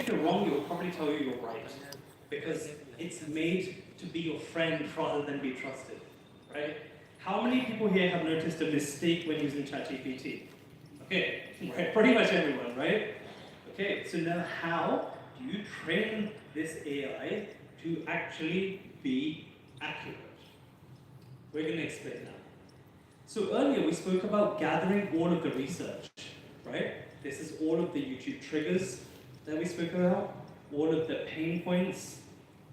if you're wrong, it will probably tell you you're right. Because it's made to be your friend rather than be trusted, right? How many people here have noticed a mistake when using ChatGPT? Okay, right, pretty much everyone, right? Okay, so now how do you train this AI to actually be accurate? We're going to explain that. So earlier we spoke about gathering all of the research, right? This is all of the YouTube triggers that we spoke about, all of the pain points,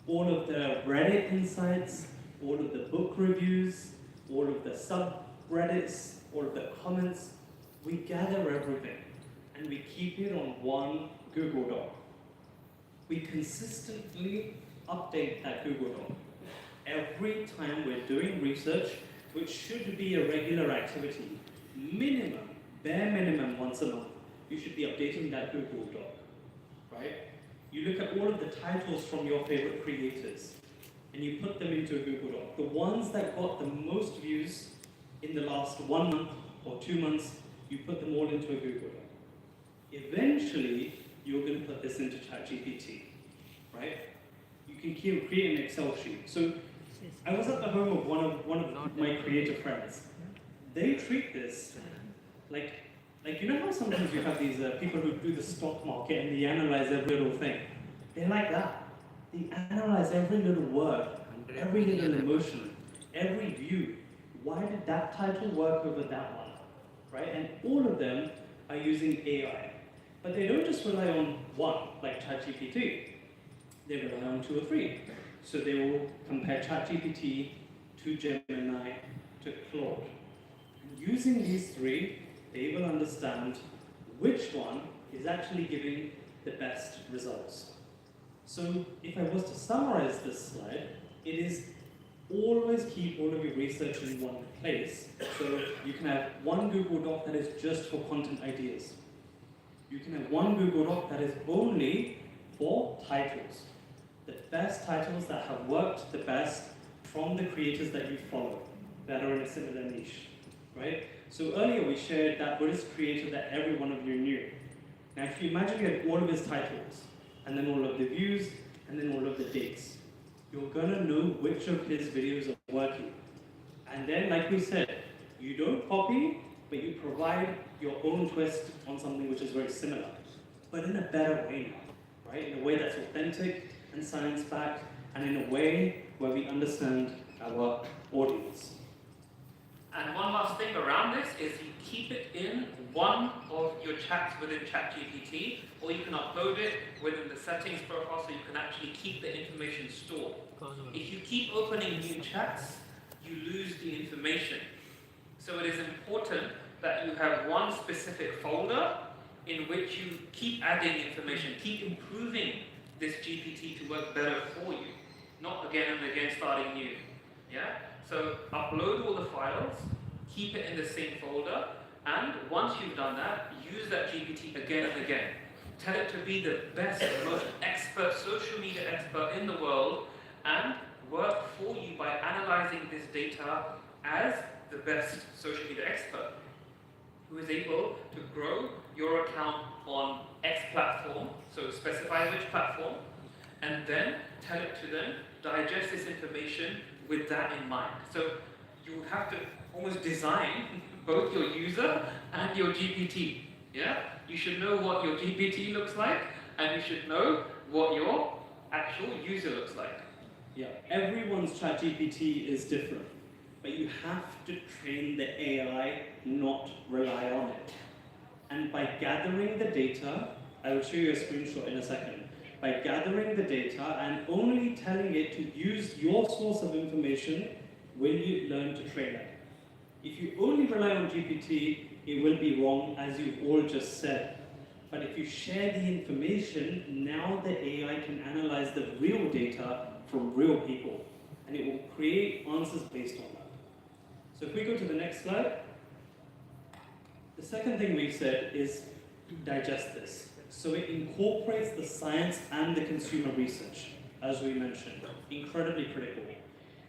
all of the Reddit insights, all of the book reviews, all of the subreddits, all of the comments. We gather everything and we keep it on one Google Doc. We consistently update that Google Doc. Every time we're doing research, which should be a regular activity, minimum, bare minimum once a month, you should be updating that Google Doc, right? You look at all of the titles from your favorite creators, and you put them into a Google Doc. The ones that got the most views in the last 1 month or 2 months, you put them all into a Google Doc. Eventually, you're going to put this into ChatGPT, right? You can create an Excel sheet. So I was at the home of one of my creative friends. They treat this like you know how sometimes you have these people who do the stock market and they analyze every little thing. They're like that. They analyze every little word, every little emotion, every view. Why did that title work over that one, right? And all of them are using AI. But they don't just rely on one, like ChatGPT. They rely on 2 or 3. So they will compare ChatGPT to Gemini to Claude. And using these 3, they will understand which one is actually giving the best results. So if I was to summarize this slide, it is always keep all of your research in one place. So you can have one Google Doc that is just for content ideas. You can have one Google Doc that is only for titles. The best titles that have worked the best from the creators that you follow, that are in a similar niche, right? So earlier we shared that Buddhist creator that every one of you knew. Now if you imagine you had all of his titles, and then all of the views, and then all of the dates, you're gonna know which of his videos are working. And then, like we said, you don't copy, but you provide your own twist on something which is very similar, but in a better way now, right? In a way that's authentic and science-backed, and in a way where we understand our audience. And one last thing around this is you keep it in one of your chats within ChatGPT, or you can upload it within the settings profile so you can actually keep the information stored. If you keep opening new chats, you lose the information. So it is important that you have one specific folder in which you keep adding information, keep improving this GPT to work better for you, not again and again starting new. Yeah? So upload all the files, keep it in the same folder, and once you've done that, use that GPT again and again. Tell it to be the best, most expert, social media expert in the world, and work for you by analyzing this data as the best social media expert, who is able to grow your account on X platform, so specify which platform, and then tell it to then digest this information with that in mind. So you have to almost design both your user and your GPT. Yeah? You should know what your GPT looks like, and you should know what your actual user looks like. Yeah, everyone's ChatGPT is different, but you have to train the AI, not rely on it. And by gathering the data, I will show you a screenshot in a second. By gathering the data and only telling it to use your source of information, will you learn to train it. If you only rely on GPT, it will be wrong, as you've all just said. But if you share the information, now the AI can analyze the real data from real people, and it will create answers based on that. So if we go to the next slide, the second thing we've said is digest this. So it incorporates the science and the consumer research, as we mentioned, incredibly critical.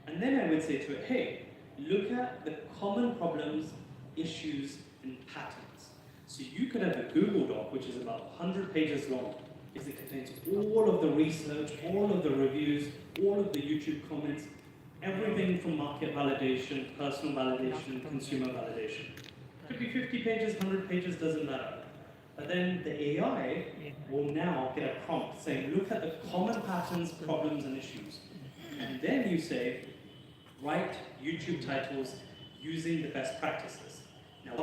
And then I would say to it, hey, look at the common problems, issues, and patterns. So you could have a Google Doc, which is about 100 pages long, is it contains all of the research, all of the reviews, all of the YouTube comments, everything from market validation, personal validation, consumer validation. Could be 50 pages, 100 pages, doesn't matter. But then the AI will now get a prompt saying, look at the common patterns, problems, and issues. And then you say, write YouTube titles using the best practices. Now,